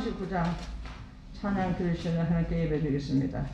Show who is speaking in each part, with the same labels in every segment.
Speaker 1: 459장 찬양 들으시는 하나님께 예배드리겠습니다.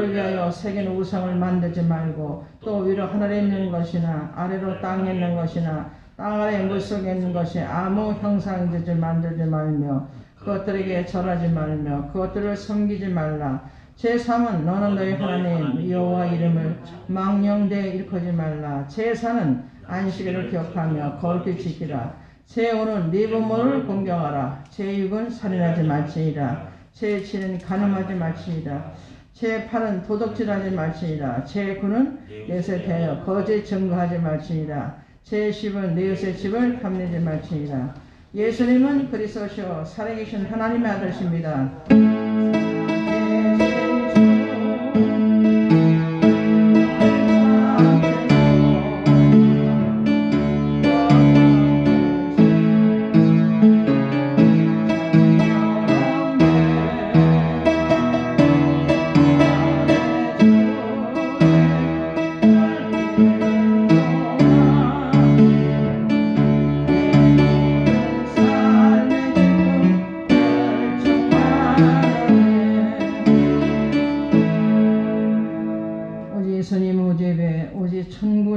Speaker 1: 너를 위하여 새긴 우상을 만들지 말고 또 위로 하늘에 있는 것이나 아래로 땅에 있는 것이나 땅 아래 물속에 있는 것이 아무 형상되지 만들지 말며 그것들에게 절하지 말며 그것들을 섬기지 말라. 제3은 너는 너희 하나님 여호와 이름을 망령되이 일컫지 말라. 제4는 안식일을 기억하며 거룩히 지키라. 제5는 네 부모를 공경하라. 제6은 살인하지 말지니라. 제7은 간음하지 말지니라. 제8은 도둑질하지 말지니라. 제9는 내세 대하여 거짓 증거하지 말지니라. 제10은 네 이웃의 집을 탐내지 말지니라. 예수님은 그리스도시요 살아계신 하나님의 아들이십니다.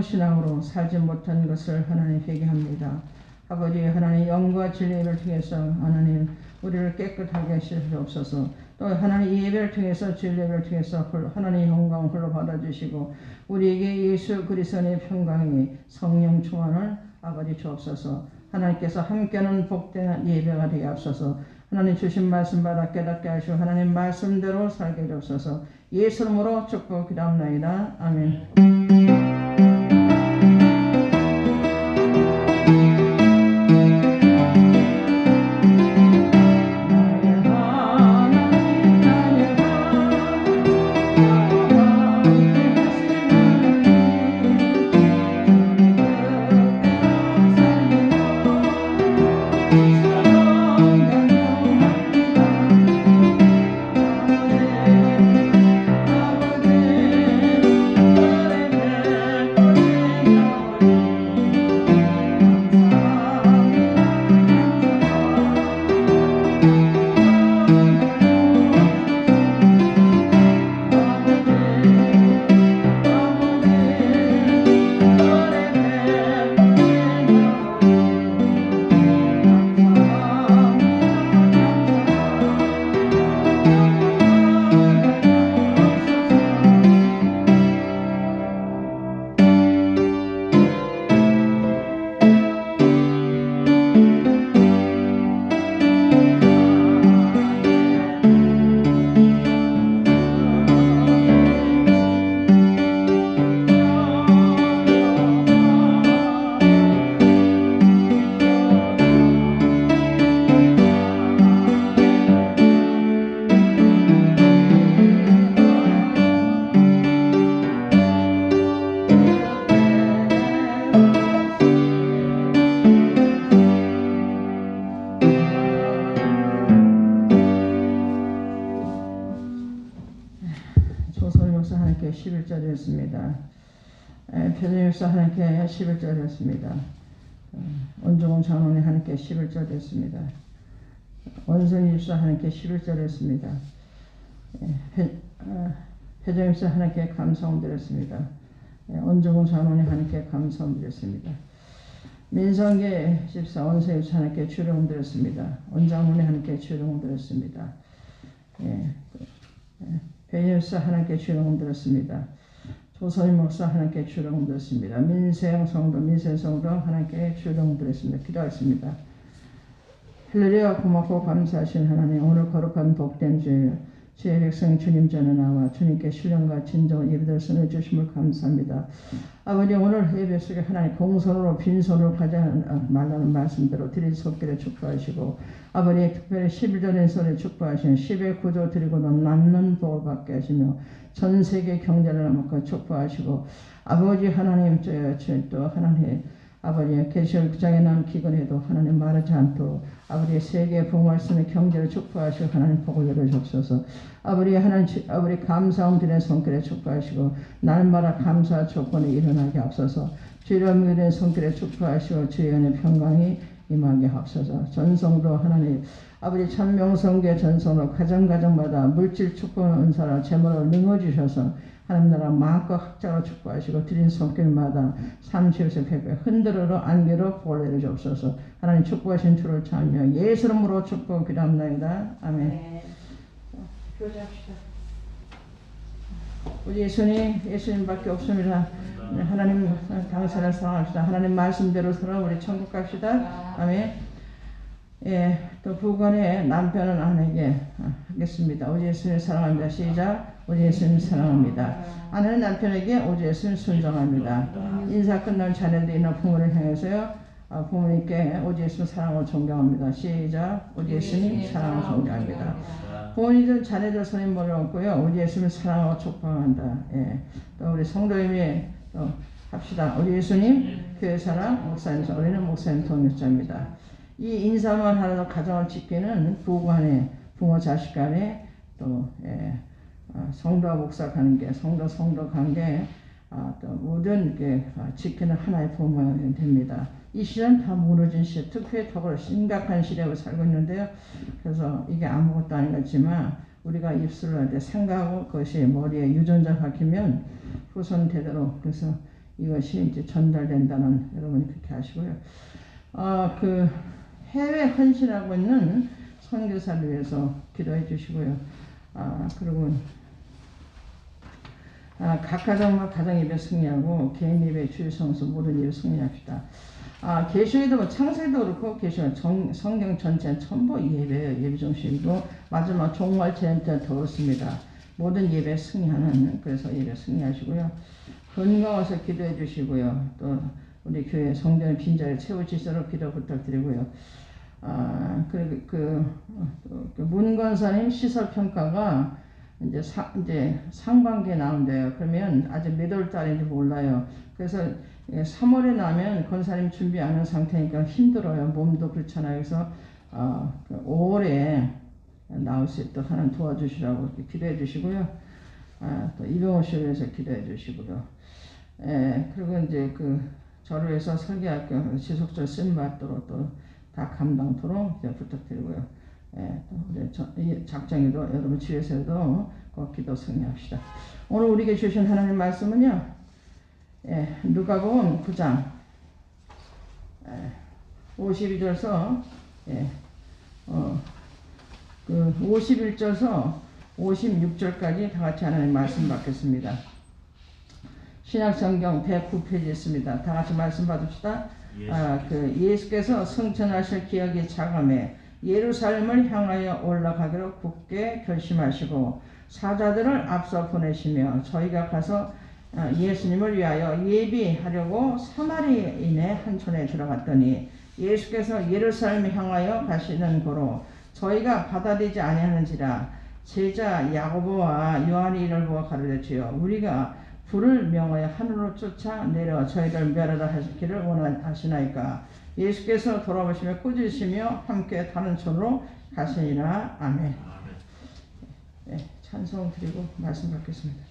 Speaker 1: 신앙으로 살지 못한 것을 하나님 회개합니다. 아버지 하나님 영과 진리를 통해서 하나님 우리를 깨끗하게 하시옵소서. 또 하나님 이 예배를 통해서 진리를 통해서 하나님 영광을 홀로 받아주시고 우리에게 예수 그리스도의 평강이 성령 충만을 아버지 주옵소서. 하나님께서 함께하는 복된 예배가 되게 하옵소서. 하나님 주신 말씀 받아 깨닫게 하시고 하나님 말씀대로 살게 되옵소서. 예수 이름으로 축복 기도합나이다. 아멘. 하나님께 11절이었습니다. 표준일서 하나님께 11절이었습니다. 원종원 장로님 하나님께 11절이었습니다. 원성일서 하나님께 11절이었습니다. 회장일서 하나님께 감사드렸습니다. 원종원 장로님 하나님께 감사드렸습니다. 민성계 14 원성일서 하나님께 출용드렸습니다. 원장로님 하나님께 출용드렸습니다. 배일사 하나님께 출용 드렸습니다. 조선임 목사 하나님께 출용 드렸습니다. 민세영 성도 하나님께 출용 드렸습니다. 기도하겠습니다. 할렐루야. 고맙고 감사하신 하나님, 오늘 거룩한 복된 주의 백성 주님 전에 나와 주님께 신령과 진정한 예배를 선해 주심을 감사합니다. 아버지 오늘 예배 속에 하나님 공손으로 빈손으로 가지 말라는 말씀대로 드릴 손길에 축복하시고 아버지 특별히 11절의 손에 축복하시는 10의 구조 드리고는 남는 복을 받게 하시며 전 세계 경제를 먹고 축복하시고 아버지 하나님 또 하나님 아버지 계시록 9장에 나온 기근에도 하나님 마르지 않도록 아버지 세계 부흥할수있는 경제를 축복하시고 하나님 복을 열어주옵소서. 아버지 하나님 아버지 감사함 드리는 손길에 축복하시고 날마다 감사 조건에 일어나게 앞서서 주의 믿는 손길에 축복하시고 주의 은혜 평강이 임하게 하옵소서. 전성도 하나님 아버지 천명성교회 전성도 가정가정마다 물질 축복의 은사로 재물을 능어주셔서 하나님 나라 마음껏 학자로 축복하시고 드린 손길마다 삼시에서 백배 흔들어로 안개로 복을 내려주옵소서. 하나님 축복하신 주를 찬양 예수 이름으로 축복 기도합나이다. 아멘.
Speaker 2: 네.
Speaker 1: 교제합시다. 우리 예수님밖에 없습니다. 하나님 당신을 사랑합시다. 하나님 말씀대로 살아 우리 천국 갑시다. 아멘. 예, 또 부건의 남편은 아내에게 하겠습니다. 우리 예수님 사랑합니다. 시작. 우리 예수님 사랑합니다. 아내는 남편에게 우리 예수님 순종합니다. 인사 끝난 자녀들이나 부모를 향해서요. 부모님께 우리 예수님 사랑을 존경합니다. 시작. 우리 예수님 사랑을 존경합니다. 부모님들 자녀들 손에 머리 얹고요. 우리 예수님 사랑하고 축복한다. 예. 또 우리 성도님이 또 합시다. 우리 예수님 교회 사랑 목사님 우리는 목사님 동역자입니다. 이 인사만 하나도 가정을 지키는 부부 간에 부모 자식 간에 또 성도와 목사 관계 성도 관계 또 모든 게 지키는 하나의 부모가 됩니다. 이 시대는 다 무너진 시대, 특히 더불어 심각한 시대로 살고 있는데요. 그래서 이게 아무것도 아닌 거지만 우리가 입술을 할 때 생각하고 그것이 머리에 유전자 박히면 후손 대대로 그래서 이것이 이제 전달된다는 여러분이 그렇게 아시고요. 그 해외 헌신하고 있는 선교사를 위해서 기도해 주시고요. 그리고 각 가정과 가정 예배 승리하고 개인 예배 주일 성수 모든 예배 승리합시다. 계시에도 창세기도 그렇고 계시가 성경 전체 전부 예배예요. 예배 중심이고 마지막 종말 재림 때 더 그렇습니다. 모든 예배 승리하는 그래서 예배 승리하시고요. 건강해서 기도해 주시고요. 또 우리 교회 성전의 빈자리를 채우시도록 기도 부탁드리고요. 그리고 그 문건사님 시설 평가가 이제 상반기에 나온대요. 그러면 아직 몇 월 달인지 몰라요. 그래서 3월에 나면 권사님 준비 안 한 상태니까 힘들어요. 몸도 그렇잖아요. 그래서 5월에 나올 수 있도록 하나님 도와주시라고 기도해 주시고요. 또 이병호 씨를 위해서 기도해 주시고요. 그리고 이제 저를 위해서 설계학교 지속적으로 쓰임받도록 또 다 감당토록 부탁드리고요. 우리 작정에도 여러분 주위에서도 꼭 기도 승리합시다. 오늘 우리에게 주신 하나님 말씀은요. 누가복음 9장 52절서 51절서 56절까지 다 같이 하나님 말씀 받겠습니다. 신약성경 109페이지 있습니다. 다 같이 말씀 받읍시다. 예수께서 승천하실 기약이 차감해 예루살렘을 향하여 올라가기로 굳게 결심하시고 사자들을 앞서 보내시며 저희가 가서 예수님을 위하여 예비하려고 사마리아인의 한 촌에 들어갔더니 예수께서 예루살렘을 향하여 가시는 고로 저희가 받아들이지 아니하는지라 제자 야고보와 요한이 이를 보아 가르치여 우리가 불을 명하여 하늘로 쫓아내려 저희를 멸하라 하시기를 원하시나이까. 예수께서 돌아보시며 꾸짖으시며 함께 다른 촌으로 가시니라. 아멘. 찬송 드리고 말씀 받겠습니다.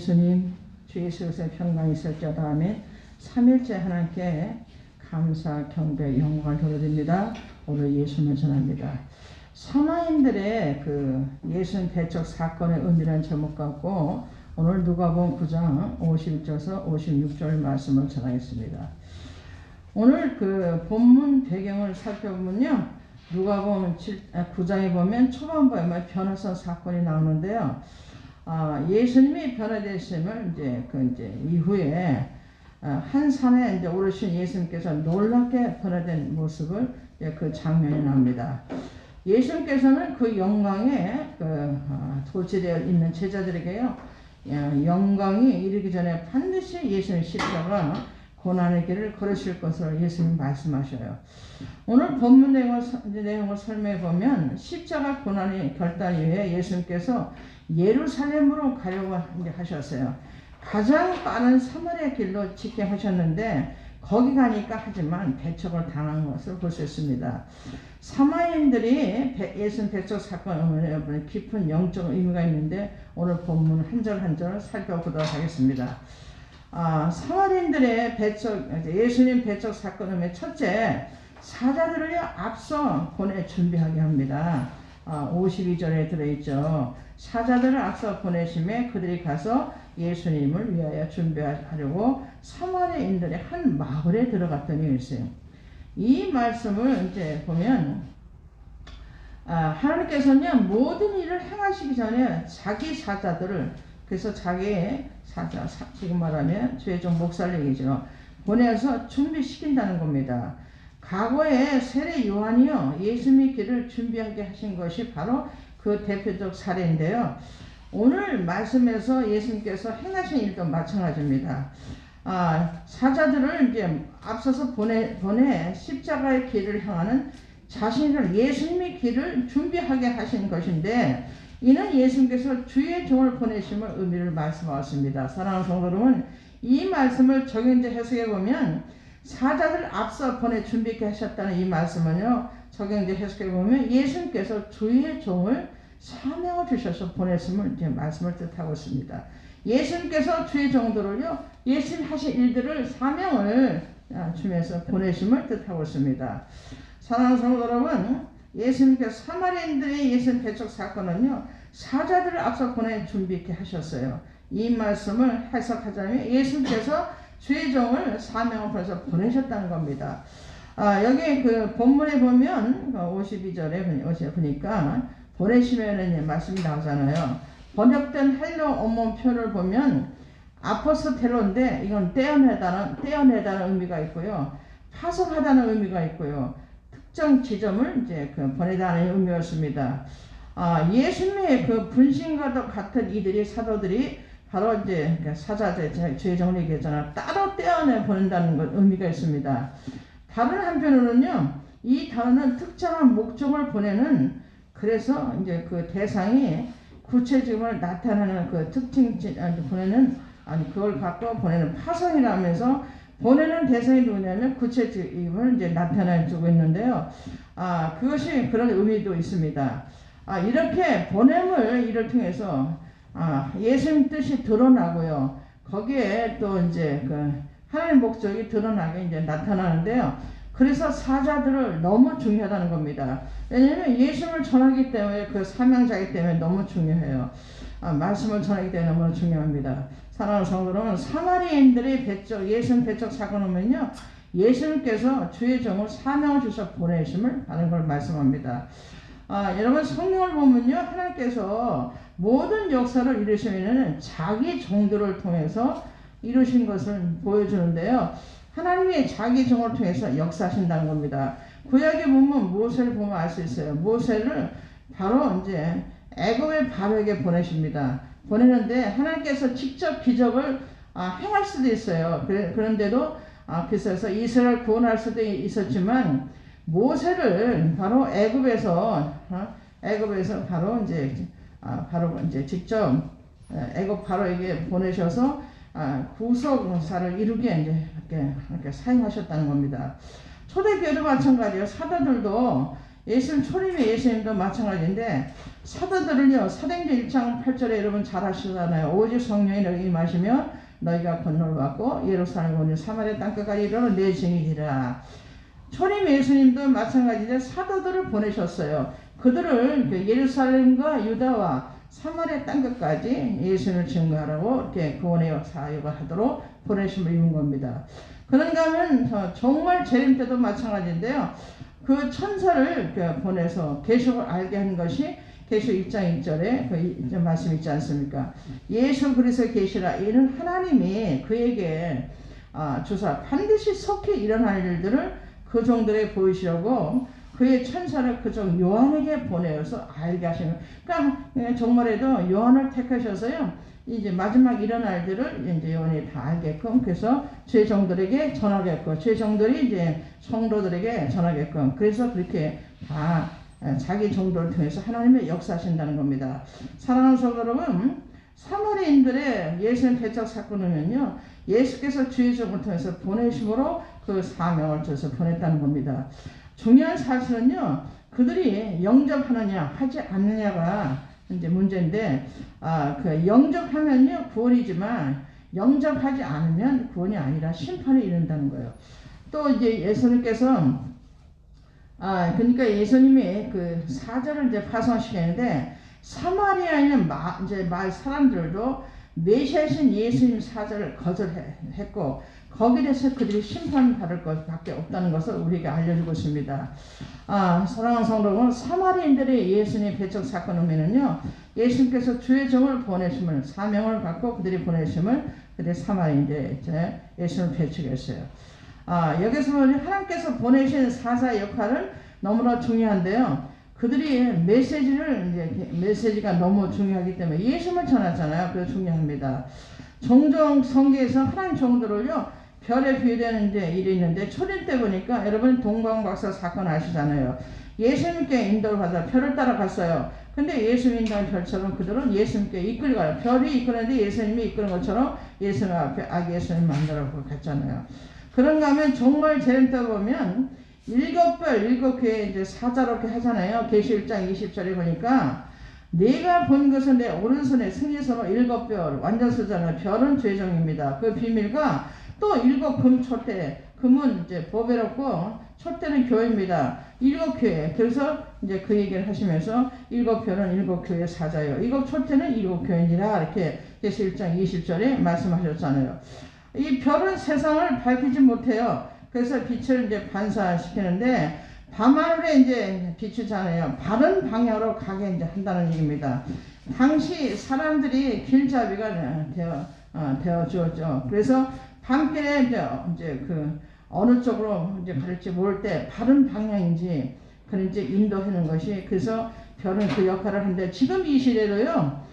Speaker 1: 예수님 주 예수의 평강이 있을지어다 하면 삼일째 하나님께 감사 경배 영광을 돌려드립니다. 오늘 예수님을 전합니다. 선하인들의 그 예수님 대적 사건의 의미라는 제목 갖고 오늘 누가복음 9장 51절에서 56절 말씀을 전하겠습니다. 오늘 그 본문 배경을 살펴보면요, 누가복음 9장에 보면 초반부에 변화선 사건이 나오는데요. 예수님이 변화되심을 이제 이후에 한 산에 이제 오르신 예수님께서 놀랍게 변화된 모습을 그 장면이 나옵니다. 예수님께서는 그 영광에 도취되어 있는 제자들에게요, 영광이 이르기 전에 반드시 예수님 십자가 고난의 길을 걸으실 것을 예수님 말씀하셔요. 오늘 본문 내용을 설명해 보면 십자가 고난의 결단 이후에 예수님께서 예루살렘으로 가려고 하셨어요. 가장 빠른 사마리아 길로 직행하셨는데 거기 가니까 하지만 배척을 당한 것을 볼 수 있습니다. 사마리아인들이 예수님 배척 사건에 깊은 영적 의미가 있는데 오늘 본문 한 절 한 절 살펴보도록 하겠습니다. 사마리아인들의 예수님 배척 사건의 첫째, 사자들을 앞서 보내 준비하게 합니다. 52절에 들어있죠. 사자들을 앞서 보내심에 그들이 가서 예수님을 위하여 준비하려고 사마리아인들의 한 마을에 들어갔더니 있어요. 이 말씀을 이제 보면 하나님께서는 모든 일을 행하시기 전에 자기 사자들을, 그래서 자기의 사자, 지금 말하면 최종 목사를 얘기죠, 보내서 준비시킨다는 겁니다. 과거에 세례 요한이요, 예수님의 길을 준비하게 하신 것이 바로 그 대표적 사례인데요. 오늘 말씀에서 예수님께서 행하신 일도 마찬가지입니다. 사자들을 이제 앞서서 보내 십자가의 길을 향하는 자신을 예수님의 길을 준비하게 하신 것인데, 이는 예수님께서 주의 종을 보내심을 의미를 말씀하셨습니다. 사랑하는 성도 여러분, 이 말씀을 적용해서 해석해 보면 사자들 앞서 보내 준비케 하셨다는 이 말씀은요, 적용해서 해석해 보면 예수님께서 주의 종을 사명을 주셔서 보냈음을 이제 말씀을 뜻하고 있습니다. 예수님께서 주의 종들을요, 예수님 하신 일들을 사명을 주면서 보내심을 뜻하고 있습니다. 사랑하는 성도 여러분, 예수님께서 사마리아인들의 예수님 배척 사건은요, 사자들을 앞서 보내 준비케 하셨어요. 이 말씀을 해석하자면 예수님께서 주의 종을 사명을 보내서 보내셨다는 겁니다. 여기 그 본문에 보면 52절에 보니까 보내시면은 말씀이 나오잖아요. 번역된 헬러 원문 표를 보면 아포스텔로인데 이건 떼어내다는 의미가 있고요, 파송하다는 의미가 있고요, 특정 지점을 이제 보내다는 의미였습니다. 예수님의 그 분신과도 같은 이들이 사도들이 바로 이제 사자들, 주의 종을 얘기했잖아요. 따로 떼어내 보낸다는 것 의미가 있습니다. 다른 한편으로는요, 이 단어는 특정한 목적을 보내는, 그래서 이제 그 대상이 구체적으로 나타나는 그 특징 보내는, 그걸 갖고 보내는 파송이라면서 보내는 대상이 누구냐면 구체적임을 이제 나타내주고 있는데요. 그것이 그런 의미도 있습니다. 이렇게 보냄을 이를 통해서 예수님 뜻이 드러나고요, 거기에 또 이제 그 하나님 목적이 드러나게 이제 나타나는데요. 그래서 사자들을 너무 중요하다는 겁니다. 왜냐하면 예수님을 전하기 때문에, 그 사명자이기 때문에 너무 중요해요. 말씀을 전하기 때문에 너무 중요합니다. 사랑하는 성도 여러분, 사마리아인들의 예수님 배척 사건은요, 예수님께서 주의 종을 사명을 주셔서 보내심을 하는 걸 말씀합니다. 여러분, 성경을 보면요, 하나님께서 모든 역사를 이루시면은 자기 종들을 통해서 이루신 것을 보여주는데요. 하나님이 자기 종을 통해서 역사하신다는 겁니다. 구약에 보면 모세를 보면 알 수 있어요. 모세를 바로 이제 애굽의 바로에게 보내십니다. 보내는데 하나님께서 직접 기적을 행할 수도 있어요. 그런데도 그래서 이스라엘 구원할 수도 있었지만, 모세를 바로 애굽에서 바로 이제 직접 애굽 바로에게 보내셔서 구속사를 이루게 이렇게 사용하셨다는 겁니다. 초대교회도 마찬가지예요. 사도들도 예수님 초림의 예수님도 마찬가지인데 사도들은요 사도행전 1장 8절에 여러분 잘 아시잖아요. 오직 성령이 너희에게 임하시면 너희가 권능을 받고 예루살렘 오니 사마리아 땅끝까지 이르러 내 증인이라. 초림 예수님도 마찬가지인데 사도들을 보내셨어요. 그들을 예루살렘과 유다와 사마리아 땅끝까지 예수님을 증거하라고 이렇게 구원의 사역을 하도록 보내심을 입은 겁니다. 그런가 하면 정말 재림 때도 마찬가지인데요. 그 천사를 보내서 계시록을 알게 한 것이 계시록 1장 1절에 그 말씀 있지 않습니까? 예수 그리스도 계시라. 이는 하나님이 그에게 주사 반드시 속히 일어날 일들을 그 종들에게 보이시려고 그의 천사를 그종 요한에게 보내어서 알게 하시는. 그러니까 정말에도 요한을 택하셔서요. 이제 마지막 일어날 일들을 이제 요한이 다 알게끔 그래서 죄종들에게 전하게끔 죄종들이 이제 성도들에게 전하게끔 그래서 그렇게 다 자기 종들을 통해서 하나님의 역사하신다는 겁니다. 사랑하는 성도 여러분, 사마리인들의 예수님 대적 사건은요 예수께서 주의 종을 통해서 보내심으로 그 사명을 줘서 보냈다는 겁니다. 중요한 사실은요 그들이 영접하느냐 하지 않느냐가 이제 문제인데 그 영접하면요 구원이지만 영접하지 않으면 구원이 아니라 심판에 이른다는 거예요. 또 이제 예수님께서 그러니까 예수님이 그 사절을 이제 파송시키는데 사마리아에 있는 이제 마을 사람들도 메시아신 예수님 사절을 거절했고 거기에 대해서 그들이 심판받을 것밖에 없다는 것을 우리에게 알려주고 있습니다. 사랑하는 성도 여러분, 사마리인들의 예수님 배척 사건은요, 예수님께서 주의 종을 보내심을 사명을 받고 그들이 보내심을 그들이 사마리인들의 예수님을 배척했어요. 여기서 보면 하나님께서 보내신 사사의 역할은 너무나 중요한데요. 그들이 메시지가 너무 중요하기 때문에 예수님을 전하잖아요. 그래서 중요합니다. 종종 성경에서 하나님 종들을요 별에 비유되는 일이 있는데 초림 때 보니까 여러분 동방박사 사건 아시잖아요. 예수님께 인도를 받아 별을 따라갔어요. 근데 예수님 인도한 별처럼 그들은 예수님께 이끌어가요. 별이 이끄는데 예수님이 이끄는 것처럼 예수님 앞에 예수님 만나라고 갔잖아요. 그런가 하면 정말 재림 때 보면 7별 7교회 이제 사자롭게 하잖아요. 계시 1장 20절에 보니까 내가 본 것은 내 오른손에 승리선으로 7별 완전 쓰잖아요. 별은 죄종입니다. 그 비밀과 또 7금 촛대, 금은 이제 보배롭고 촛대는 교회입니다. 7교회. 그래서 이제 그 얘기를 하시면서 7별은 7교회 사자예요. 7 촛대는 7교회니라 이렇게 계시 1장 20절에 말씀하셨잖아요. 이 별은 세상을 밝히지 못해요. 그래서 빛을 이제 반사시키는데 밤하늘에 이제 비추잖아요. 바른 방향으로 가게 이제 한다는 얘기입니다. 당시 사람들이 길잡이가 되어 주었죠. 그래서 밤길에 이제 그 어느 쪽으로 이제 갈지 모를 때 바른 방향인지 그런 이제 인도하는 것이 그래서 별은 그 역할을 하는데 지금 이 시대도요.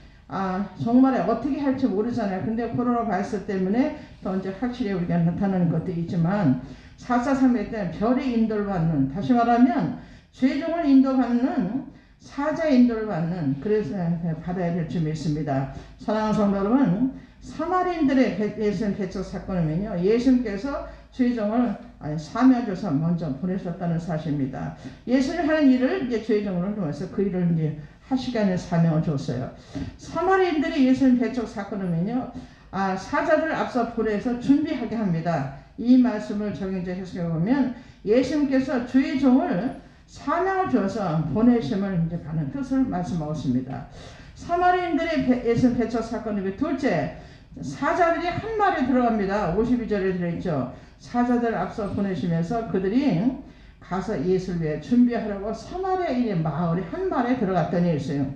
Speaker 1: 정말 어떻게 할지 모르잖아요. 근데 코로나 바이러스 때문에 더 이제 확실히 우리가 나타나는 것도 있지만 4.3일 때 별이 인도를 받는 다시 말하면 죄종을 인도받는 사자 인도를 받는 그래서 받아야 될 줄 믿습니다. 사랑하는 성도 여러분, 사마리인들의 예수님 배척 사건이면요 예수님께서 죄종을 사명 줘서 먼저 보내셨다는 사실입니다. 예수님 하는 일을 이제 죄종을 통해서 그 일을 이제 하시게 사명을 줬어요. 사마리인들이 예수님 배척 사건이면요 사자들을 앞서 보내서 준비하게 합니다. 이 말씀을 적용해서 해석해 보면 예수님께서 주의 종을 사명을 줘서 보내심을 이제 받는 뜻을 말씀하고 있습니다. 사마리인들의 예수님 배척 사건이 둘째, 사자들이 한 마리에 들어갑니다. 52절에 들어있죠. 사자들 앞서 보내시면서 그들이 가서 예수를 위해 준비하려고 사마리아인의 마을에 한 마리에 들어갔더니 있어요.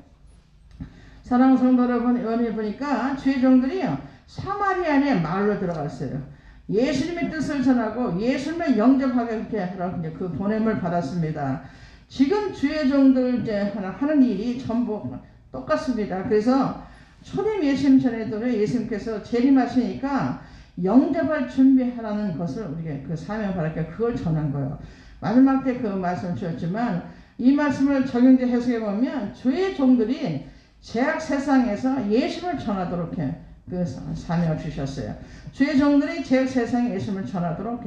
Speaker 1: 사랑하는 성도 여러분, 여기 보니까 주의 종들이요 사마리아인의 마을로 들어갔어요. 예수님의 뜻을 전하고 예수님을 영접하게 이렇게 하라고 이제 그 보냄을 받았습니다. 지금 주의 종들 이제 하는 일이 전부 똑같습니다. 그래서 초림 예수님 전에도 예수님께서 재림하시니까 영접할 준비하라는 것을 우리가 그 사명 받았게 그걸 전한 거예요. 마지막 때 그 말씀을 주셨지만 이 말씀을 적용해 해석해 보면 주의 종들이 죄악 세상에서 예수를 전하도록 해. 그 사명을 주셨어요. 주의 종들이 제 세상에 예수님을 전하도록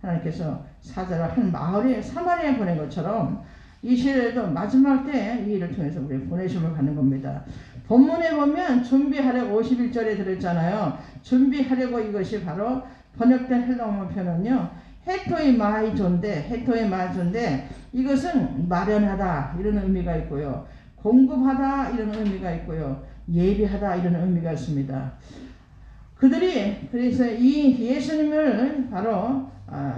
Speaker 1: 하나님께서 사자를 한 마을에 사마리아에 보낸 것처럼 이 시대에도 마지막 때 이 일을 통해서 우리 보내심을 받는 겁니다. 본문에 보면 준비하려고 51절에 들었잖아요. 준비하려고 이것이 바로 번역된 헬라어 표현은요. 헤토이 마이존데 이것은 마련하다 이런 의미가 있고요. 공급하다 이런 의미가 있고요. 예비하다 이런 의미가 있습니다. 그들이 그래서 이 예수님을 바로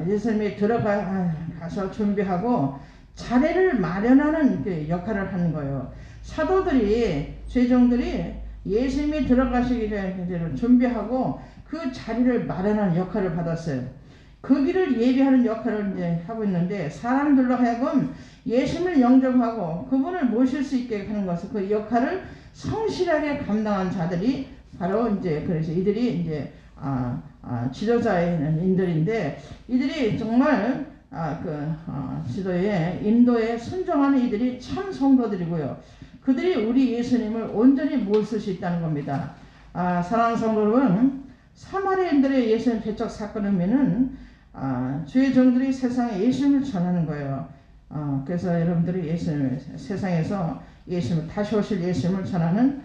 Speaker 1: 예수님이 들어가서 준비하고 자리를 마련하는 그 역할을 하는 거예요. 사도들이 제종들이 예수님이 들어가시기 전에 준비하고 그 자리를 마련하는 역할을 받았어요. 그 길을 예비하는 역할을 이제 하고 있는데 사람들로 하여금 예수님을 영접하고 그분을 모실 수 있게 하는 것을 그 역할을 성실하게 감당한 자들이 바로 이제 그래서 이들이 이제 지도자인 인들인데 이들이 정말 지도에 인도에 순종하는 이들이 참 성도들이고요. 그들이 우리 예수님을 온전히 모실 수 있다는 겁니다. 사랑하는 성도 여러분, 사마리아인들의 예수님 배척 사건이면은 주의 종들이 세상에 예수님을 전하는 거예요. 그래서 여러분들이 예수님을 세상에서 예수님을 다시 오실 예수님을 전하는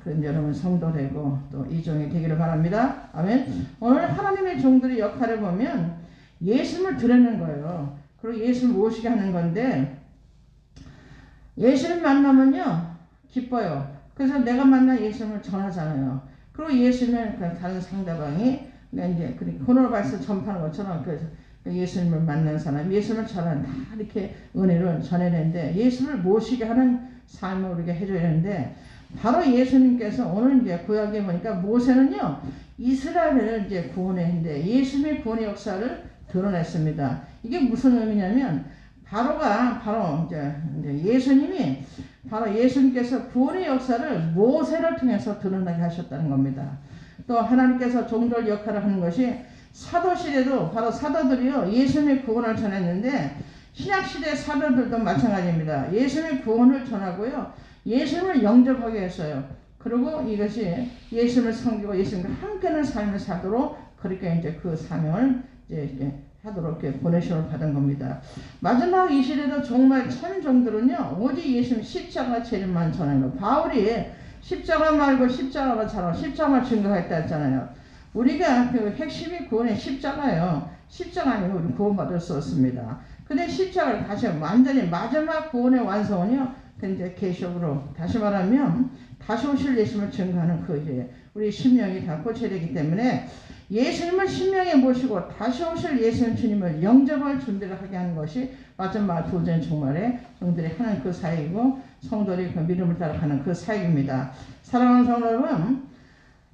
Speaker 1: 그런 여러분 성도 되고 또 이종이 되기를 바랍니다. 아멘. 오늘 하나님의 종들의 역할을 보면 예수님을 드리는 거예요. 그리고 예수님을 모시게 하는 건데 예수님 만나면요 기뻐요. 그래서 내가 만난 예수님을 전하잖아요. 그리고 예수님은 다른 상대방이 이제 코로나바이러스 전파하는 것처럼 예수님을 만난 사람, 예수님을 전하는 다 이렇게 은혜를 전해내는데 예수님을 모시게 하는 삶을 우리가 해줘야 되는데 바로 예수님께서 오늘 이제 구약에 보니까 모세는요 이스라엘을 이제 구원했는데 예수님의 구원의 역사를 드러냈습니다. 이게 무슨 의미냐면 바로 이제 예수님이 바로 예수님께서 구원의 역사를 모세를 통해서 드러나게 하셨다는 겁니다. 또 하나님께서 종들 역할을 하는 것이 사도시대도 바로 사도들이요 예수님의 구원을 전했는데 신약시대 사도들도 마찬가지입니다. 예수님의 구원을 전하고요 예수님을 영접하게 했어요. 그리고 이것이 예수님을 섬기고 예수님과 함께하는 삶을 사도록 그렇게 이제 그 사명을 이제 하도록 이렇게 보내심을 받은 겁니다. 마지막 이 시대도 정말 참 종들은요 오직 예수님 십자가 재림만 전하는 거. 바울이 십자가 말고 십자가가 잘하고 십자가만 증거했다 했잖아요. 우리가 그 핵심이 구원의 십자가예요. 십자가 아니면 우리 구원받을 수 없습니다. 근데 십자가를 다시 완전히 마지막 구원의 완성은요. 이제 계시록으로 다시 말하면 다시 오실 예수님을 증거하는 그 이제 우리 심령이 다 고쳐야 되기 때문에 예수님을 심령에 모시고 다시 오실 예수님 주님을 영접할 준비를 하게 하는 것이 마지막 도전 종말에 종들이 하는 그 사역이고 성도들이 그 믿음을 따라가는 그 사역입니다. 사랑하는 성도 여러분,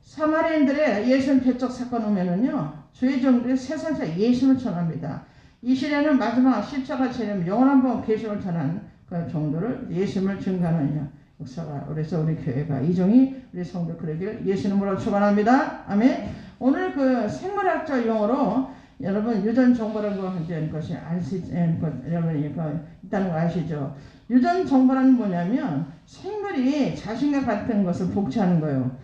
Speaker 1: 사마리아인들의 예수님 배척 사건 오면은요 주의 종들이 세상에서 예수님을 전합니다. 이 시대는 마지막 십자가 재림 영원한 번 계시를 전한 그 종들을 예수님을 증거하는 역사가 그래서 우리 교회가 이종이 우리 성도 그러기를 예수님으로 축원합니다. 아멘. 오늘 그 생물학적 용어로 여러분 유전 정보라는 것이 여러분이 있다는 거 아시죠? 유전 정보라는 뭐냐면 생물이 자신과 같은 것을 복제하는 거예요.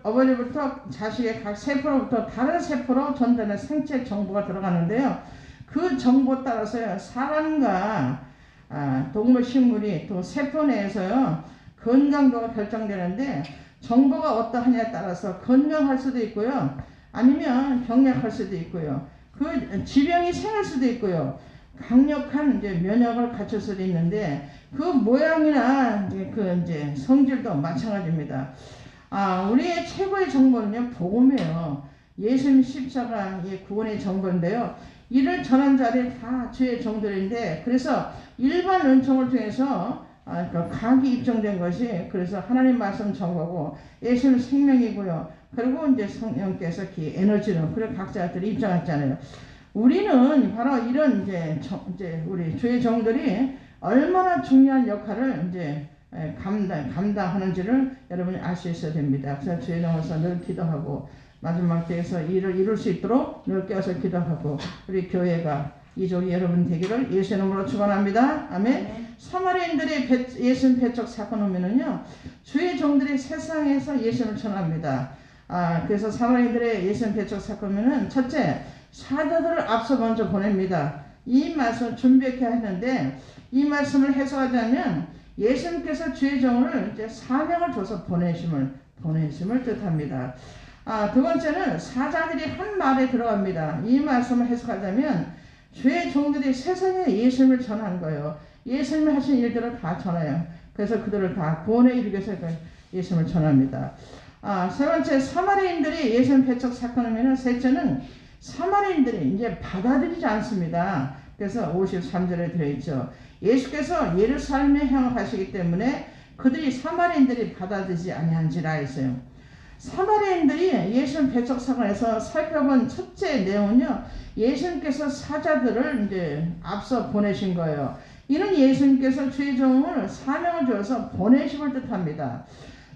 Speaker 1: 아버지부터 자식의 각 세포로부터 다른 세포로 전달하는 생체 정보가 들어가는데요. 그 정보 따라서 사람과 동물, 식물이 또 세포 내에서요 건강도가 결정되는데 정보가 어떠하냐에 따라서 건강할 수도 있고요. 아니면 병약할 수도 있고요. 그 질병이 생길 수도 있고요. 강력한 이제 면역을 갖출 수도 있는데 그 모양이나 이제 성질도 마찬가지입니다. 우리의 최고의 정보는요 복음이에요. 예수님 십자가의 구원의 정보인데요. 이를 전한 자들이 다 주의 종들인데 그래서 일반 은총을 통해서 각이 입증된 것이 그래서 하나님 말씀 정보고 예수님 생명이고요. 그리고 이제 성령께서 에너지로 그리고 각자들이 입증했잖아요. 우리는 바로 이런 이제 우리 주의 종들이 얼마나 중요한 역할을 이제 감당하는지를 여러분이 알 수 있어야 됩니다. 그래서 주의 종으로서 늘 기도하고 마지막 때에서 일을 이룰 수 있도록 늘 깨어서 기도하고 우리 교회가 이종이 여러분 되기를 예수 이름으로 축원합니다. 아멘. 사마리아인들의 예수님 배척 사건 오면은요 주의 종들이 세상에서 예수님을 전합니다. 그래서 사마리아인들의 예수님 배척 사건 오면은 첫째 사도들을 앞서 먼저 보냅니다. 이 말씀을 준비케 하는데 이 말씀을 해석하자면 예수님께서 주의 종을 이제 사명을 줘서 보내심을 뜻합니다. 두 번째는 사자들이 한 말에 들어갑니다. 이 말씀을 해석하자면 주의 종들이 세상에 예수님을 전한 거예요. 예수님이 하신 일들을 다 전해요. 그래서 그들을 다 구원에 이르기 위해서 예수님을 전합니다. 세 번째, 사마리인들이 예수님 배척 사건이면 셋째는 사마리인들이 이제 받아들이지 않습니다. 그래서 53절에 들어있죠. 예수께서 예루살렘에 향하시기 때문에 그들이 사마리인들이 받아들이지 아니한지라 했어요. 사마리인들이 예수님 배척 사건에서 살펴본 첫째 내용은요, 예수님께서 사자들을 이제 앞서 보내신 거예요. 이는 예수님께서 주의 종을 사명을 주어서 보내심을 뜻합니다.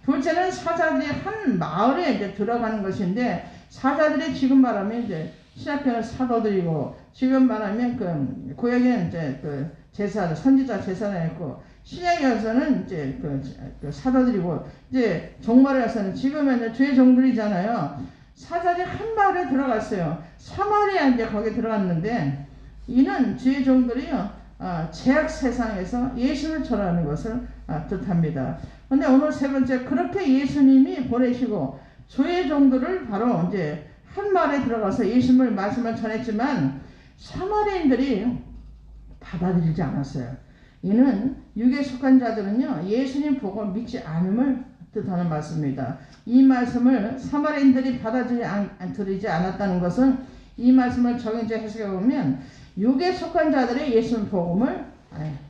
Speaker 1: 둘째는 사자들이 한 마을에 이제 들어가는 것인데, 사자들이 지금 말하면 이제 신약교는 사도들이고, 지금 말하면 그 구약에는 이제 그 제사들, 선지자 제사를 했고, 신약에서는 이제 그 사도들이고, 이제 종말에서는 지금은 주의 종들이잖아요. 사자들이 한 마을에 들어갔어요. 사마리아 이제 거기 들어갔는데, 이는 주의 종들이요, 죄악 세상에서 예수를 전하는 것을 뜻합니다. 근데 오늘 세 번째, 그렇게 예수님이 보내시고 주의 종들을 바로 이제 한 마을에 들어가서 예수님을 말씀을 전했지만 사마리인들이 받아들이지 않았어요. 이는 육에 속한 자들은요, 예수님 복음을 믿지 않음을 뜻하는 말씀입니다. 이 말씀을 사마리인들이 받아들이지 않았다는 것은 이 말씀을 정의제 해석해 보면 육에 속한 자들이 예수님 복음을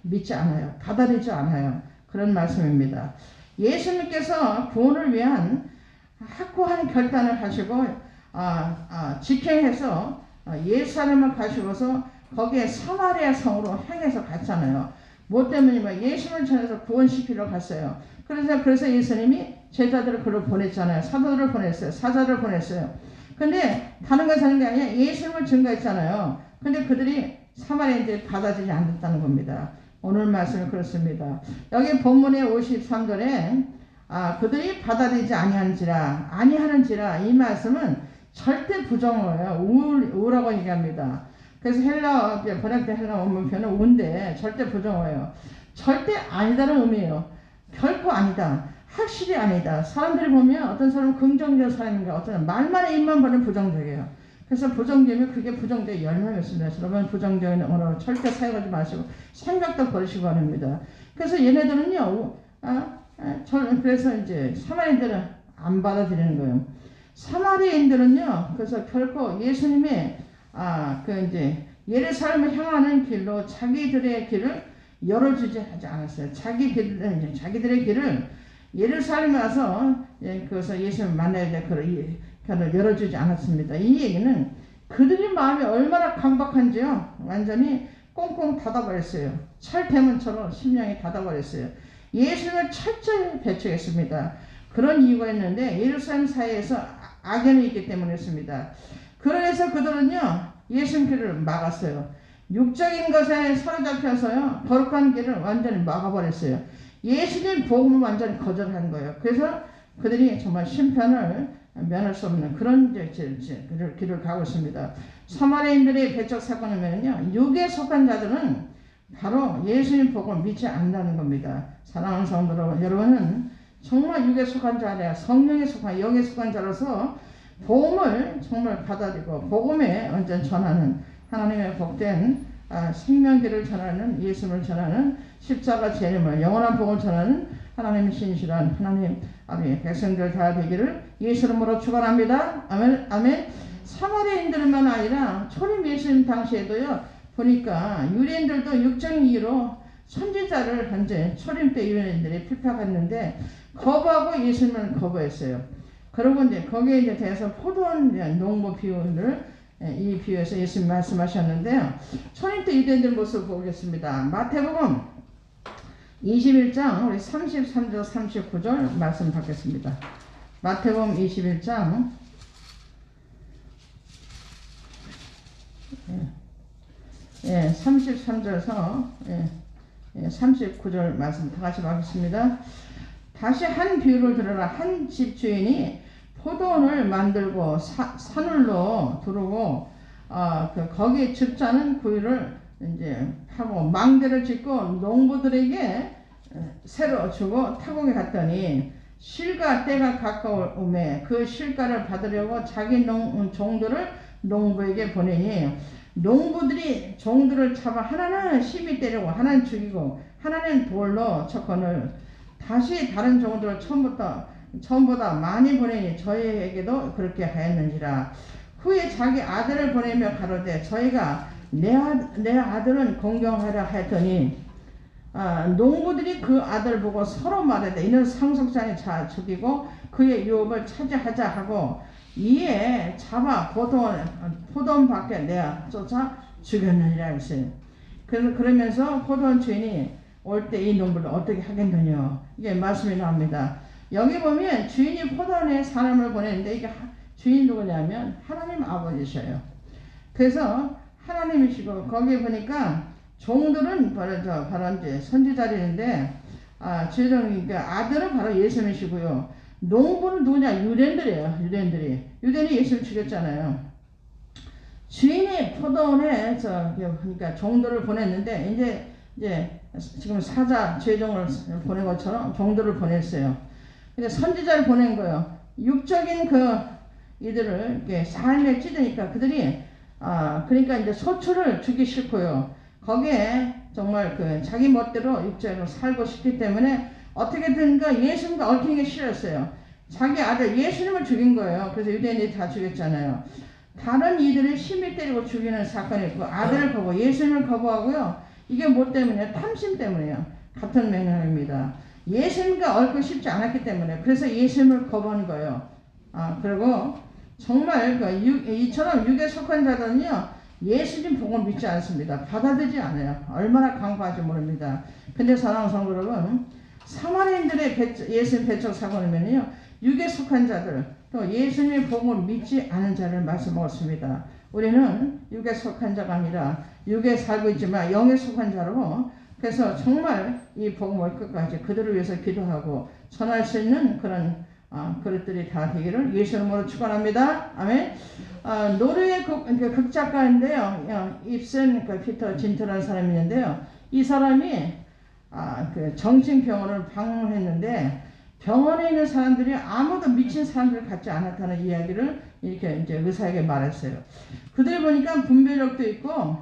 Speaker 1: 믿지 않아요. 받아들이지 않아요. 그런 말씀입니다. 예수님께서 구원을 위한 확고한 결단을 하시고 직행해서 예루살렘을 가시고서 거기에 사마리아 성으로 향해서 갔잖아요. 뭐 때문이면 예수님을 전해서 구원시키러 갔어요. 그래서 예수님이 제자들을 그를 보냈잖아요. 사도들을 보냈어요. 사자를 보냈어요. 근데 다른 거 하는 게 아니라 예수님을 증거했잖아요. 근데 그들이 사마리아인들이 받아들이지 않았다는 겁니다. 오늘 말씀은 그렇습니다. 여기 본문의 53절에 그들이 받아들이지 아니하는지라 이 말씀은 절대 부정어예요. 우라고 얘기합니다. 그래서 헬라 번역된 헬라 원문표는 우인데 절대 부정어예요. 절대 아니다는 의미예요. 결코 아니다. 확실히 아니다. 사람들이 보면 어떤 사람은 긍정적인 사람인가, 어떤 사람은 말만의 입만 보면 부정적이에요. 그래서 부정되면 그게 부정적인 열매였습니다. 여러분 부정적인 언어로 절대 사용하지 마시고 생각도 버리시기 바랍니다. 그래서 얘네들은요, 그래서 이제 사마리인들은 안 받아들이는 거예요. 사마리인들은요, 그래서 결코 예수님의 이제 예루살렘을 향하는 길로 자기들의 길을 열어주지 하지 않았어요. 자기들의 길을 예루살렘에 와서 그래서 예수님을 만나야 될 길을 열어주지 않았습니다. 이 얘기는 그들의 마음이 얼마나 강박한지요. 완전히 꽁꽁 닫아버렸어요. 철대문처럼 심령이 닫아버렸어요. 예수님을 철저히 배척했습니다. 그런 이유가 있는데 예루살렘 사이에서 악연이 있기 때문이었습니다. 그래서 그들은요, 예수님 길을 막았어요. 육적인 것에 사로잡혀서요, 거룩한 길을 완전히 막아버렸어요. 예수님 복음을 완전히 거절한 거예요. 그래서 그들이 정말 심판을 면할 수 없는 그런 길을 가고 있습니다. 사마리아인들의 배척 사건이면요, 육에 속한 자들은 바로 예수님 복음을 믿지 않는다는 겁니다. 사랑하는 성도 여러분, 여러분은 정말 육에 속한 자라, 성령에 속한, 영에 속한 자로서 복음을 정말 받아들이고 복음에 완전 전하는 하나님의 복된 생명길을 전하는, 예수님을 전하는, 십자가 재림을, 영원한 복음을 전하는 하나님의 신실한 하나님 아멘 백성들 다 되기를 예수 이름으로 축원합니다. 아멘. 아멘. 사마리아인들만 아니라 초림 예수님 당시에도요, 보니까 유대인들도 육적인 이유로 선지자를 현재 초림 때 유대인들이 핍박했는데 거부하고 예수님을 거부했어요. 그러고 이제 거기에 이제 대해서 포도원 농부 비유를 이 비유에서 예수님 말씀하셨는데요. 초림 때 유대인들 모습 보겠습니다. 마태복음 21장 우리 33절 39절 말씀 받겠습니다. 마태복음 21장 33절에서 39절 말씀 다 같이 받겠습니다. 다시 한 비유를 들으라. 한 집 주인이 포도원을 만들고 산울로 두르고 거기에 즙자는 구유를 이제 하고 망대를 짓고 농부들에게 새로 주고 타국에 갔더니 실가 때가 가까움에 그 실가를 받으려고 자기 종들을 농부에게 보내니 농부들이 종들을 잡아 하나는 심히 때리고 하나는 죽이고 하나는 돌로 쳤거늘 다시 다른 종들을 처음보다 많이 보내니 저희에게도 그렇게 하였는지라. 후에 자기 아들을 보내며 가로되 저희가 내 아들은 공경하라 하였더니 농부들이 그 아들 보고 서로 말하되 이는 상속자니 자 죽이고 그의 유업을 차지하자 하고 이에 잡아 포도원 밖에 내어 쫓아 죽였느니라 했어요. 그러면서 포도원 주인이 올 때 이 농부를 어떻게 하겠느냐 이게 말씀이 나옵니다. 여기 보면 주인이 포도원에 사람을 보내는데 이게 주인 누구냐면 하나님 아버지셔요. 그래서 하나님이시고 거기에 보니까 종들은 바로 이제 선지자들인데 그러니까 아들은 바로 예수님이시고요. 농부는 누구냐? 유대인들이에요. 유대인이 예수님 죽였잖아요. 주인이 포도원에 그러니까 종들을 보냈는데 이제 지금 사자 죄종을 보낸 것처럼 종들을 보냈어요. 근데 선지자를 보낸 거예요. 육적인 이들을 이렇게 삶에 찌드니까 그들이 그러니까 이제 소출을 주기 싫고요. 거기에 정말 자기 멋대로 육적으로 살고 싶기 때문에 어떻게든가 예수님과 얽히는 게 싫었어요. 자기 아들 예수님을 죽인 거예요. 그래서 유대인들이 다 죽였잖아요. 다른 이들을 심히 때리고 죽이는 사건이 있고 아들을 거부, 예수님을 거부하고요. 이게 뭐 때문이에요? 탐심 때문이에요. 같은 맥락입니다. 예수님과 얽고 싶지 않았기 때문에 그래서 예수님을 거부한 거예요. 그리고 정말 이처럼 육에 속한 자들은요 예수님 복음을 믿지 않습니다. 받아들이지 않아요. 얼마나 강구하지 모릅니다. 근데 사랑하는 성도 여러분, 사마리아인들의 예수님 배척 사건이면요 육에 속한 자들 또 예수님의 복음을 믿지 않은 자를 말씀하셨습니다. 우리는 육에 속한 자가 아니라 육에 살고 있지만 영에 속한 자로 그래서 정말 이 복음을 끝까지 그들을 위해서 기도하고 전할 수 있는 그런 그릇들이 다 되기를 예수님으로 축원합니다. 아멘. 노르웨이 극작가인데요. 입센 피터 진트라는 사람이 있는데요. 이 사람이 정신병원을 방문했는데 병원에 있는 사람들이 아무도 미친 사람들 같지 않았다는 이야기를 이렇게 이제 의사에게 말했어요. 그들 보니까 분별력도 있고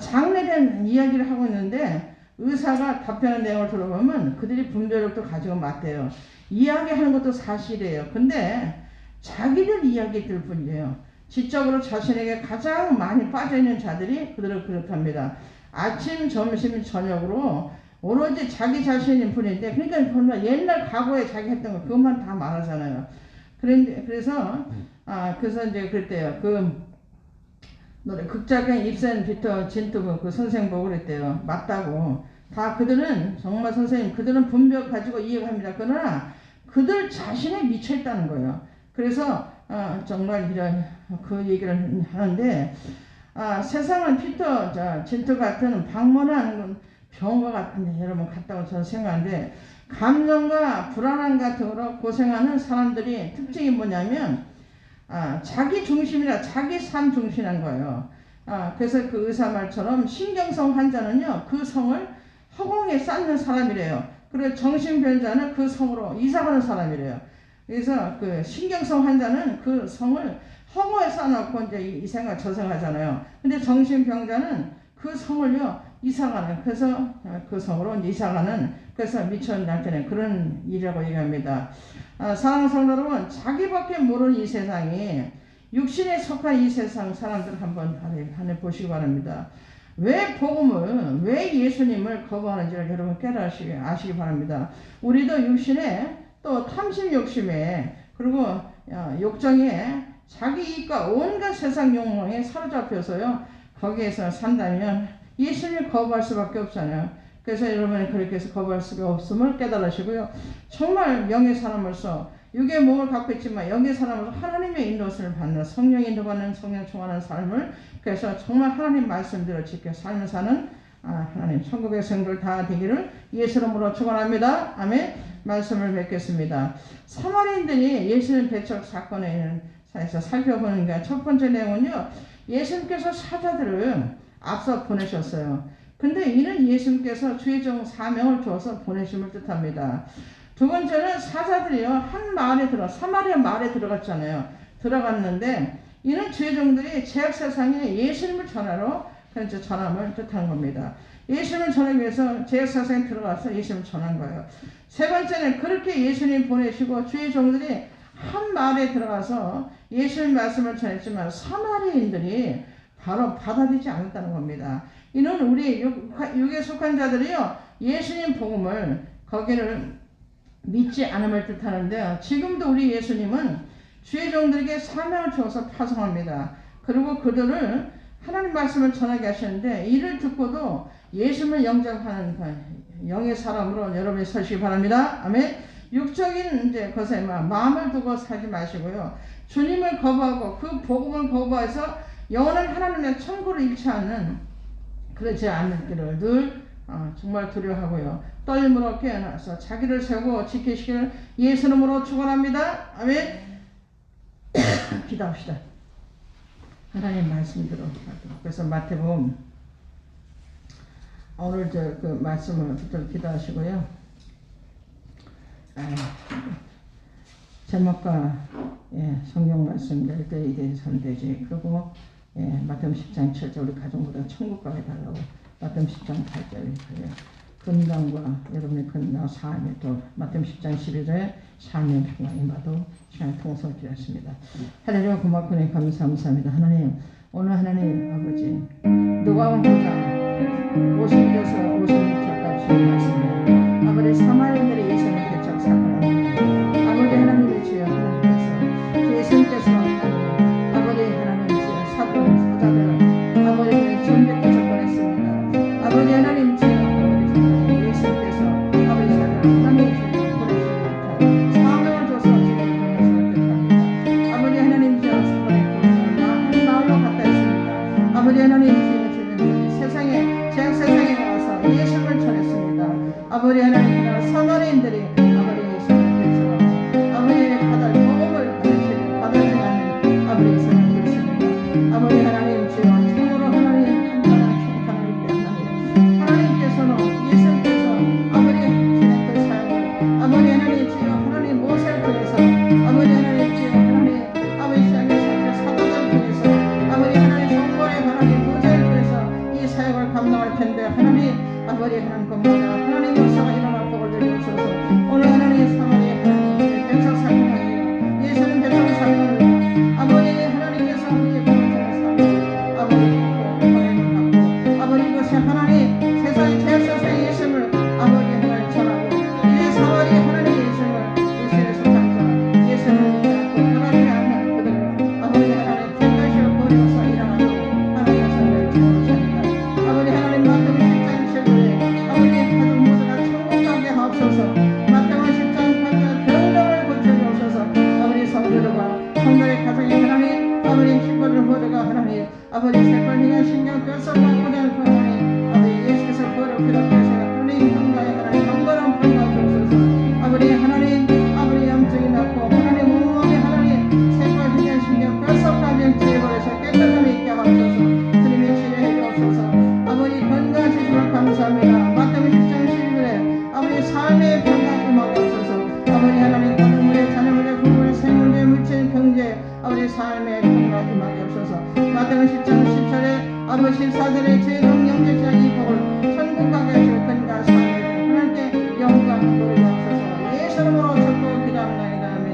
Speaker 1: 장래된 이야기를 하고 있는데 의사가 답변하는 내용을 들어보면 그들이 분별력도 가지고 맞대요. 이야기하는 것도 사실이에요. 근데 자기들 이야기들 뿐이에요. 지적으로 자신에게 가장 많이 빠져있는 자들이 그들을 그렇답니다. 아침, 점심, 저녁으로 오로지 자기 자신인 분인데 그러니까 정말 옛날 과거에 자기 했던 거 그것만 다 말하잖아요. 그래서 이제 그랬대요. 노래 극작가인 입센 피터 진트 그 선생 보고 그랬대요. 맞다고. 다 그들은 정말 선생님 그들은 분별 가지고 이해합니다. 그러나 그들 자신에 미쳐 있다는 거예요. 그래서 정말 이런 그 얘기를 하는데 세상은 피터 진트 같은 방문한 병과 같은데 여러분 같다고 저는 생각하는데 감정과 불안함 같은 거로 고생하는 사람들이 특징이 뭐냐면 자기 중심이라 자기 삶 중심한 거예요. 그래서 그 의사 말처럼 신경성 환자는요 그 성을 허공에 쌓는 사람이래요. 그리고 정신병자는 그 성으로 이사가는 사람이래요. 그래서 그 신경성 환자는 그 성을 허공에 쌓아놓고 이제 이 생각 저 생각하잖아요. 근데 정신병자는 그 성을요 이사가는 그래서 그 성으로 이제 이사가는 그래서 미쳐 나타낸 그런 일이라고 얘기합니다. 사랑하는 성도 여러분, 자기밖에 모르는 이 세상이 육신에 속한 이 세상 사람들 한번 보시기 바랍니다. 왜 복음을, 왜 예수님을 거부하는지를 여러분 아시기 바랍니다. 우리도 육신에 또 탐심 욕심에 그리고 욕정에 자기 이익과 온갖 세상 욕망에 사로잡혀서요. 거기에서 산다면 예수님을 거부할 수밖에 없잖아요. 그래서 여러분이 그렇게 해서 거부할 수가 없음을 깨달으시고요. 정말 영의 사람으로서 육의 몸을 갖고 있지만 영의 사람으로서 하나님의 인도를 받는 성령 인도받는 성령 충만한 삶을 그래서 정말 하나님 말씀대로 지켜 삶을 사는 하나님 천국의 성도들 다 되기를 예수님으로 축원합니다. 아멘. 말씀을 뵙겠습니다. 사마리아인들이 예수님 배척 사건에서 살펴보는 게 첫 번째 내용은요. 예수님께서 사자들을 앞서 보내셨어요. 근데 이는 예수님께서 죄종 사명을 주어서 보내심을 뜻합니다. 두 번째는 사자들이요 한 마을에 사마리아 마을에 들어갔잖아요. 들어갔는데 이는 죄종들이 죄악 세상에 예수님을 전하러 그래서 전함을 뜻한 겁니다. 예수님을 전하기 위해서 죄악 세상에 들어가서 예수님을 전한 거예요. 세 번째는 그렇게 예수님 보내시고 죄종들이 한 마을에 들어가서 예수님 말씀을 전했지만 사마리아인들이 바로 받아들이지 않았다는 겁니다. 이는 우리 육에 속한 자들이요 예수님 복음을 거기를 믿지 않음을 뜻하는데요. 지금도 우리 예수님은 주의종들에게 사명을 주어서 파송합니다. 그리고 그들을 하나님 말씀을 전하게 하시는데 이를 듣고도 예수님을 영접하는 영의 사람으로 여러분이 서시기 바랍니다. 아멘. 육적인 것에 마음을 두고 살지 마시고요. 주님을 거부하고 그 복음을 거부해서 영원한 하나님의 천국을 잃지 않는 그렇지 않는 길을 늘 정말 두려워하고요. 떨림으로 깨어나서 자기를 세우고 지키시기를 예수 이름으로 축원합니다. 아멘. 기도합시다. 하나님 말씀대로 그래서 마태복음 오늘 그 말씀을 붙들어 기도하시고요. 제목과 성경 말씀 열대에 대해서는 되지. 그리고 마태복음 10장 7절 우리 가정보다 천국 가게 달라고 마태복음 10장 8절에 그래요. 건강과 여러분의 건강 삶에 또 마태복음 10장 11절에 삶의 평강 임하도 시간을 통해서 드렸습니다. 하나님 고맙고 감사합니다. 하나님 오늘 하나님 아버지 누가복음 9장 50절에서 56절까지 주신 말씀에 아버지 사마리아인들의 예수님을 대적 사건합니다. 아버지 하나님의 주여 하나님께서 예수님께서 아버지 하나님 주여 사자들 아버지 전백께 접근했습니다. 아버지 하나님 주여 예수님께서 아버지 사자를 하나님의 주여 보내주셨다. 사명을 줘서 주님을 선택합니다. 아버지 하나님 주여 사건했고 한 마을로 갔다 했습니다. 아버지 하나님 주여 세상에 죄악 세상에 나와서 예수님을 전했습니다. 아버지 하나님 사마리아인들이 아버지 예수님께서 아버지의 복음을 받아들이지 않는 아버지 예수님을 그렇습니다. 아버지 하나님 주여 참으로 하나님 하나님께 하나님께서는 예수님께서 아버지의 그 삶을 아버지 하나님 주여 하나님 모세를 통해서 아버지 하나님 주여 하나님 아버지 시장의 사도들 통해서 아버지 하나님 성모의 하나님 부자를 통해서 이 사역을 감당할 텐데 하나님 아버지 하나님 겁니다. 하나님 역사가 일어나 복을 주옵소서. 오늘 하나님 사마리아 하나님 백성 살펴나요. 예수님 백성 살펴나요. 아버지 하나님께서 우리의 복을 주는 삶을 아버지 아버지 이것이 하나님 세상의 죄악세상의 예수님을 아버지 하나님 전하고 이 사마리아 하나님 예수님을 예수의 속한 자 예수님을 떠나지 않는 그들을 아버지 하나님天가시를 버려서 일어나고 하나님의 선을 주옵소서. 아버지 하나님 마태복음 10장 7절에 아버지 가족 모두가 천국 가게 하옵소서. 마태복음 10장 8절 병정을 고쳐주옵소서. 아버지 성도들과 성도의 가정의 하나님 아버지 식구들 모두가 하나님 아버지 색깔 신경 뼈속과 고대를 하나님 아버지 예수께서 거룩 기록하시고 하나님 평가에 하나님 경건한 평가 주옵소서. 아버지 하나님 아버지 염증이 났고 하나님 온몸에 하나님 색깔 신경 뼈속까지 제거해서 깨끗함이 있게 하옵소서. 주님이 치료해 주옵소서. 아버지 건강 주심을 감사합니다. 마태복음 10장 11절에 아버지 삶의 평강 임하게 하옵소서. 아버지 하나님 가정문제 자녀문제 부부문제 생문제 물질 경제 아버지 삶의 평강 임하게 하옵소서. 마태복음 10장 10절에 아버지 14절에 죄동 영제자 이 복을 천국 가게 하시고 건강 삶을 하나님께 영광 돌려 주옵소서. 예수 이름으로 축복 기도합니다. 아멘.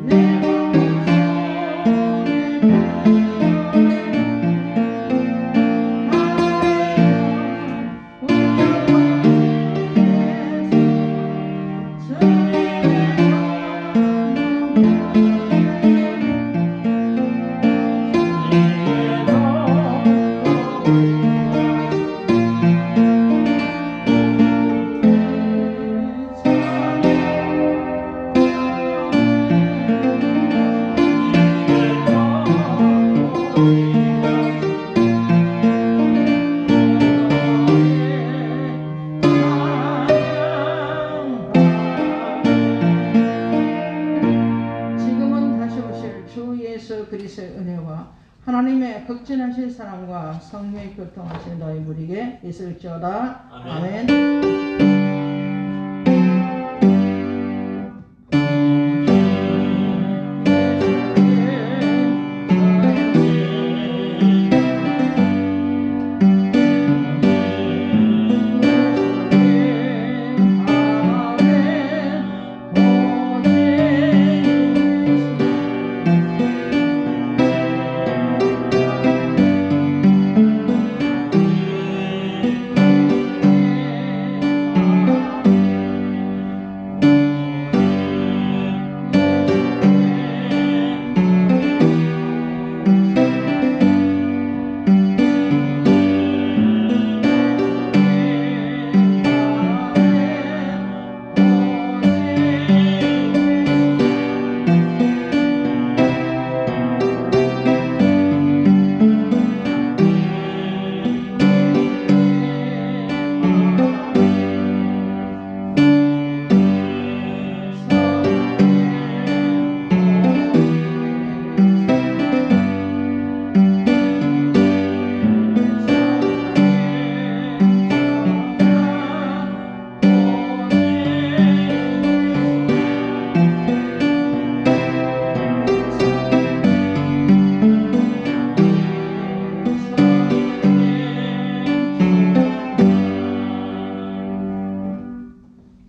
Speaker 1: 내 극진하신 사랑과 성령의 교통하신 너희 무리에게 있을지어다.
Speaker 2: 아멘.
Speaker 1: 아멘.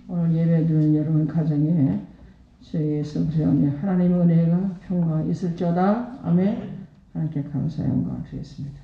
Speaker 1: 오늘 예배드리는 여러분 가정에 저희 예수 그리스도의 하나님의 은혜가 평강가 있을지어다. 아멘. 하나님께 감사 영광 드리겠습니다.